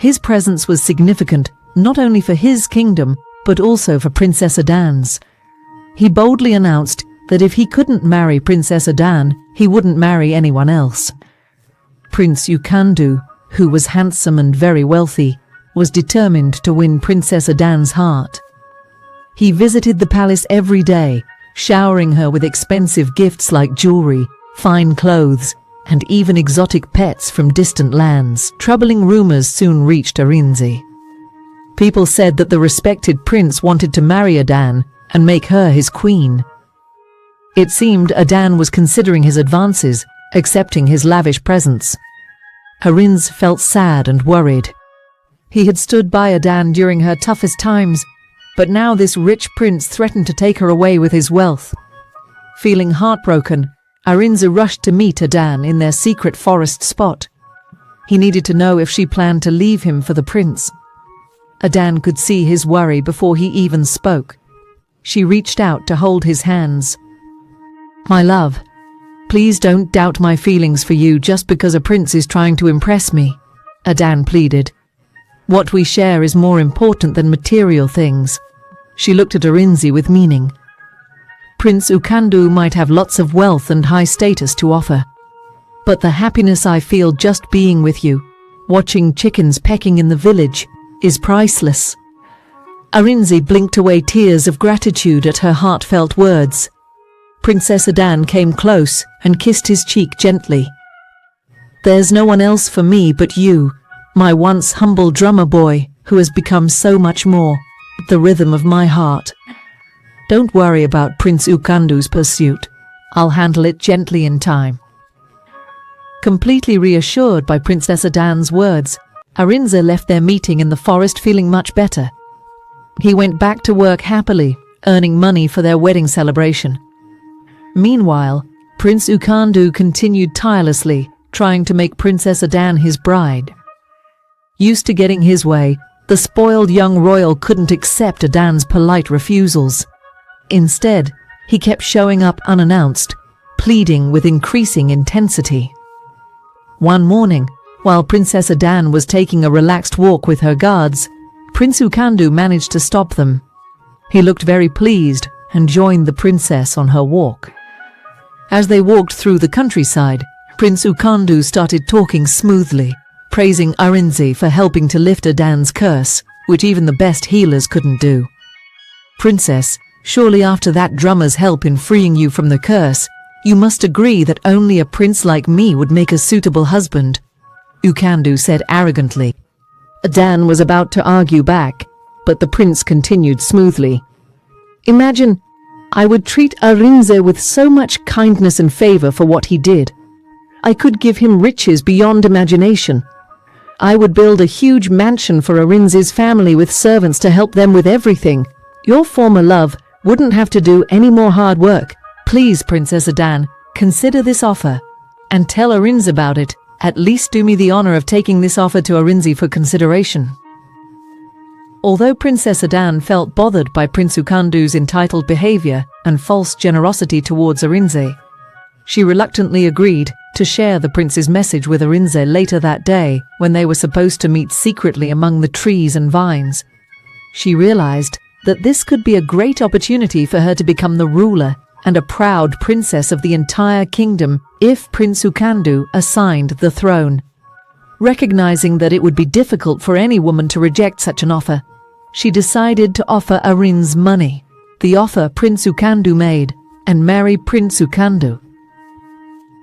His presence was significant not only for his kingdom, but also for Princess Adanne's. He boldly announced that if he couldn't marry Princess Adan, he wouldn't marry anyone else. Prince Ukandu, who was handsome and very wealthy, was determined to win Princess Adanne's heart. He visited the palace every day, showering her with expensive gifts like jewelry, fine clothes, and even exotic pets from distant lands. Troubling rumors soon reached Arinze. People said that the respected prince wanted to marry Adan and make her his queen. It seemed Adan was considering his advances, accepting his lavish presents. Arinze felt sad and worried. He had stood by Adan during her toughest times, but now this rich prince threatened to take her away with his wealth. Feeling heartbroken, Arinze rushed to meet Adan in their secret forest spot. He needed to know if she planned to leave him for the prince. Adan could see his worry before he even spoke. She reached out to hold his hands. "My love, please don't doubt my feelings for you just because a prince is trying to impress me," Adan pleaded. "What we share is more important than material things." She looked at Arinze with meaning. "Prince Ukandu might have lots of wealth and high status to offer, but the happiness I feel just being with you, watching chickens pecking in the village, is priceless." Arinze blinked away tears of gratitude at her heartfelt words. Princess Adan came close and kissed his cheek gently. "There's no one else for me but you, my once humble drummer boy who has become so much more, the rhythm of my heart. Don't worry about Prince Ukandu's pursuit. I'll handle it gently in time." Completely reassured by Princess Adan's words, Arinze left their meeting in the forest feeling much better. He went back to work happily, earning money for their wedding celebration. Meanwhile, Prince Ukandu continued tirelessly, trying to make Princess Adan his bride. Used to getting his way, the spoiled young royal couldn't accept Adan's polite refusals. Instead, he kept showing up unannounced, pleading with increasing intensity. One morning, while Princess Adan was taking a relaxed walk with her guards, Prince Ukandu managed to stop them. He looked very pleased and joined the princess on her walk. As they walked through the countryside, Prince Ukandu started talking smoothly, praising Arinze for helping to lift Adan's curse, which even the best healers couldn't do. "Princess, surely after that drummer's help in freeing you from the curse, you must agree that only a prince like me would make a suitable husband," Ukandu said arrogantly. Adan was about to argue back, but the prince continued smoothly. "Imagine, I would treat Arinze with so much kindness and favor for what he did. I could give him riches beyond imagination. I would build a huge mansion for Arinze's family with servants to help them with everything. Your former love wouldn't have to do any more hard work. Please, Princess Adan, consider this offer and tell Arinze about it. At least do me the honor of taking this offer to Arinze for consideration." Although Princess Adan felt bothered by Prince Ukandu's entitled behavior and false generosity towards Arinze, she reluctantly agreed to share the prince's message with Arinze later that day when they were supposed to meet secretly among the trees and vines. She realized that this could be a great opportunity for her to become the ruler and a proud princess of the entire kingdom if Prince Ukandu assigned the throne. Recognizing that it would be difficult for any woman to reject such an offer, she decided to offer Arinze money, the offer Prince Ukandu made, and marry Prince Ukandu.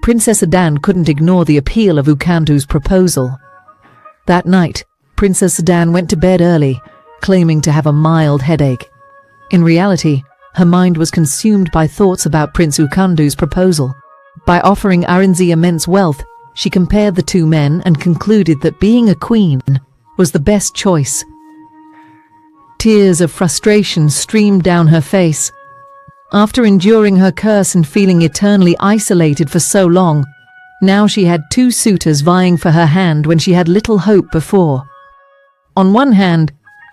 Princess Adan couldn't ignore the appeal of Ukandu's proposal. That night, Princess Adan went to bed early, claiming to have a mild headache. In reality, her mind was consumed by thoughts about Prince Ukandu's proposal. By offering Arinze immense wealth, she compared the two men and concluded that being a queen was the best choice. Tears of frustration streamed down her face. After enduring her curse and feeling eternally isolated for so long, now she had two suitors vying for her hand when she had little hope before. On one hand,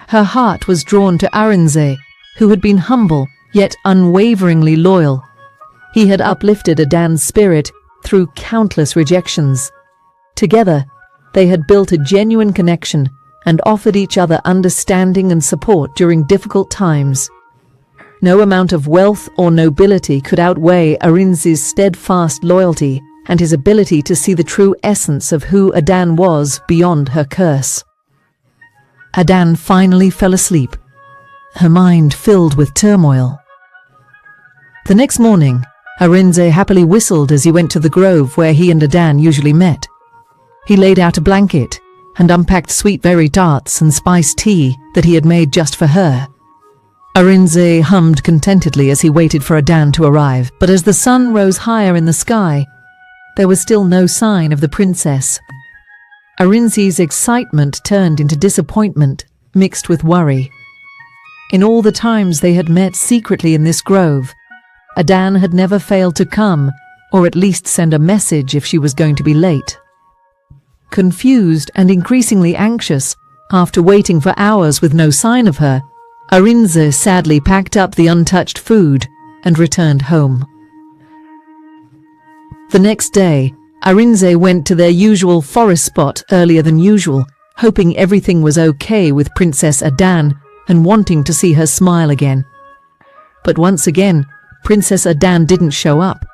her heart was drawn to Arinze, who had been humble yet unwaveringly loyal. He had uplifted Adan's spirit through countless rejections. Together, they had built a genuine connection, and offered each other understanding and support during difficult times. No amount of wealth or nobility could outweigh Arinze's steadfast loyalty and his ability to see the true essence of who Adan was beyond her curse. Adan finally fell asleep, her mind filled with turmoil. The next morning, Arinze happily whistled as he went to the grove where he and Adan usually met. He laid out a blanket and unpacked sweet berry tarts and spiced tea that he had made just for her. Arinze hummed contentedly as he waited for Adan to arrive, but as the sun rose higher in the sky, there was still no sign of the princess. Arinze's excitement turned into disappointment, mixed with worry. In all the times they had met secretly in this grove, Adan had never failed to come, or at least send a message if she was going to be late. Confused and increasingly anxious, after waiting for hours with no sign of her, Arinze sadly packed up the untouched food and returned home. The next day, Arinze went to their usual forest spot earlier than usual, hoping everything was okay with Princess Adan and wanting to see her smile again. But once again, Princess Adan didn't show up,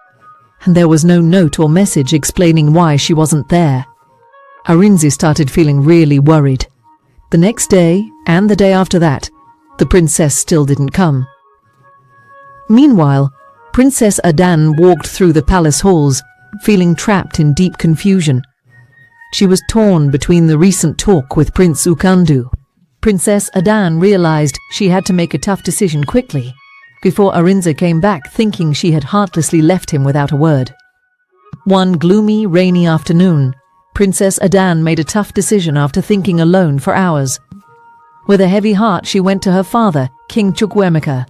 and there was no note or message explaining why she wasn't there. Arinze started feeling really worried. The next day, and the day after that, the princess still didn't come. Meanwhile, Princess Adan walked through the palace halls, feeling trapped in deep confusion. She was torn between the recent talk with Prince Ukandu. Princess Adan realized she had to make a tough decision quickly, before Arinze came back thinking she had heartlessly left him without a word. One gloomy, rainy afternoon, Princess Adan made a tough decision after thinking alone for hours. With a heavy heart, she went to her father, King Chukwuemeka,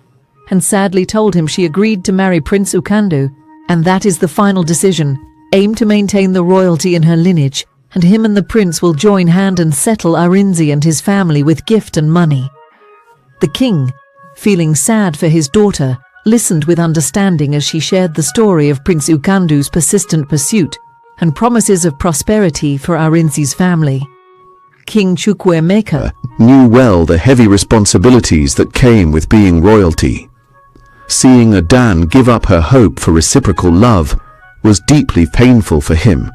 and sadly told him she agreed to marry Prince Ukandu, and that is the final decision. Aim to maintain the royalty in her lineage, and him and the prince will join hand and settle Arinze and his family with gift and money. The king, feeling sad for his daughter, listened with understanding as she shared the story of Prince Ukandu's persistent pursuit and promises of prosperity for Arinze's family. King Chukwuemeka knew well the heavy responsibilities that came with being royalty. Seeing Adan give up her hope for reciprocal love was deeply painful for him.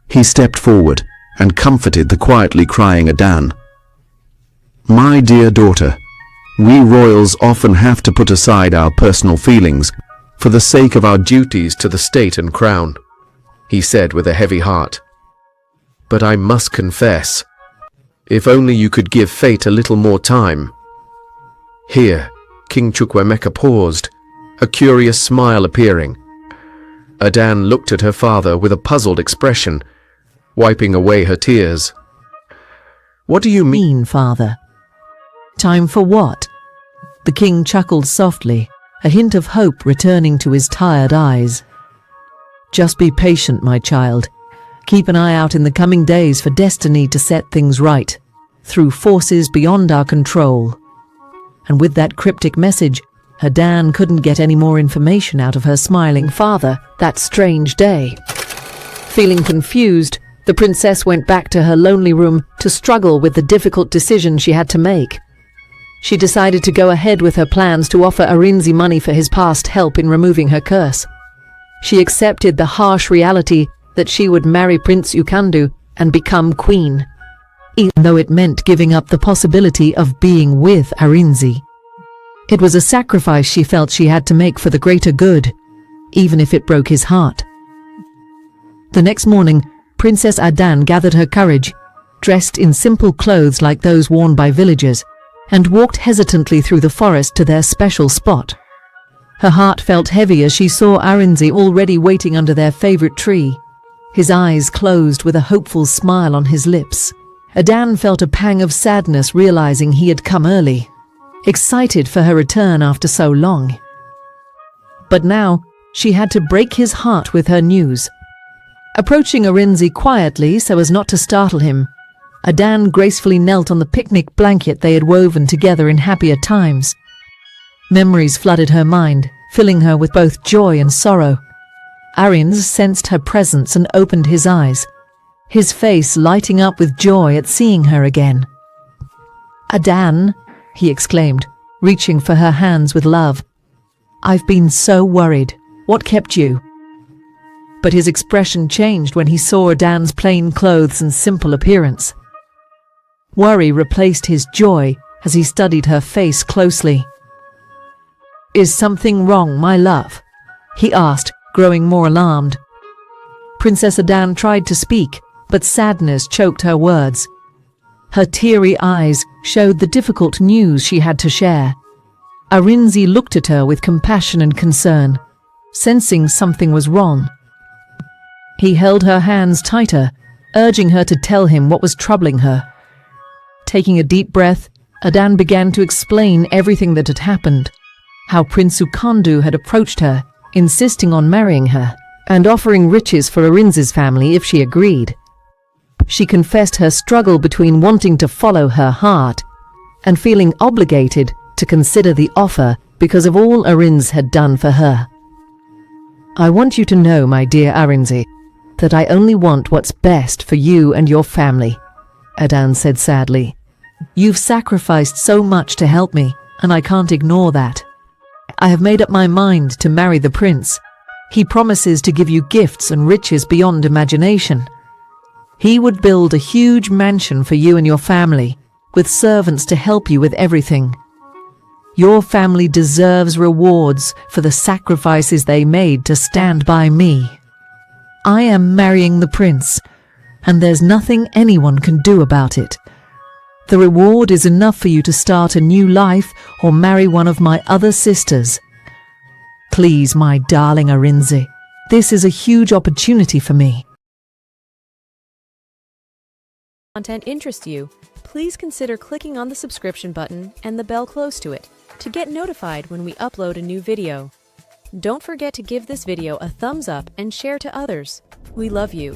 He stepped forward and comforted the quietly crying Adan. "My dear daughter, we royals often have to put aside our personal feelings for the sake of our duties to the state and crown," he said with a heavy heart. "But I must confess, if only you could give fate a little more time." Here, King Chukwuemeka paused, a curious smile appearing. Adan looked at her father with a puzzled expression, wiping away her tears. "What do you mean, father? Time for what?" The king chuckled softly, a hint of hope returning to his tired eyes. "Just be patient, my child. Keep an eye out in the coming days for destiny to set things right, through forces beyond our control." And with that cryptic message, Adan couldn't get any more information out of her smiling father that strange day. Feeling confused, the princess went back to her lonely room to struggle with the difficult decision she had to make. She decided to go ahead with her plans to offer Arinze money for his past help in removing her curse. She accepted the harsh reality that she would marry Prince Ukandu and become queen, even though it meant giving up the possibility of being with Arinze. It was a sacrifice she felt she had to make for the greater good, even if it broke his heart. The next morning, Princess Adan gathered her courage, dressed in simple clothes like those worn by villagers, and walked hesitantly through the forest to their special spot. Her heart felt heavy as she saw Arinze already waiting under their favorite tree, his eyes closed with a hopeful smile on his lips. Adan felt a pang of sadness realizing he had come early, excited for her return after so long. But now, she had to break his heart with her news. Approaching Arinze quietly so as not to startle him, Adan gracefully knelt on the picnic blanket they had woven together in happier times. Memories flooded her mind, filling her with both joy and sorrow. Arinze sensed her presence and opened his eyes, his face lighting up with joy at seeing her again. "Adan," he exclaimed, reaching for her hands with love. "I've been so worried. What kept you?" But his expression changed when he saw Adan's plain clothes and simple appearance. Worry replaced his joy as he studied her face closely. "Is something wrong, my love?" he asked, growing more alarmed. Princess Adan tried to speak, but sadness choked her words. Her teary eyes showed the difficult news she had to share. Arinze looked at her with compassion and concern, sensing something was wrong. He held her hands tighter, urging her to tell him what was troubling her. Taking a deep breath, Adan began to explain everything that had happened, how Prince Ukandu had approached her, insisting on marrying her, and offering riches for Arinze's family if she agreed. She confessed her struggle between wanting to follow her heart and feeling obligated to consider the offer because of all Arinze had done for her. "I want you to know, my dear Arinze, that I only want what's best for you and your family," Adan said sadly. "You've sacrificed so much to help me, and I can't ignore that. I have made up my mind to marry the prince. He promises to give you gifts and riches beyond imagination. He would build a huge mansion for you and your family, with servants to help you with everything. Your family deserves rewards for the sacrifices they made to stand by me. I am marrying the prince, and there's nothing anyone can do about it. The reward is enough for you to start a new life or marry one of my other sisters. Please, my darling Arinze, this is a huge opportunity for me." Content interests you, please consider clicking on the subscription button and the bell close to it to get notified when we upload a new video. Don't forget to give this video a thumbs up and share to others. We love you.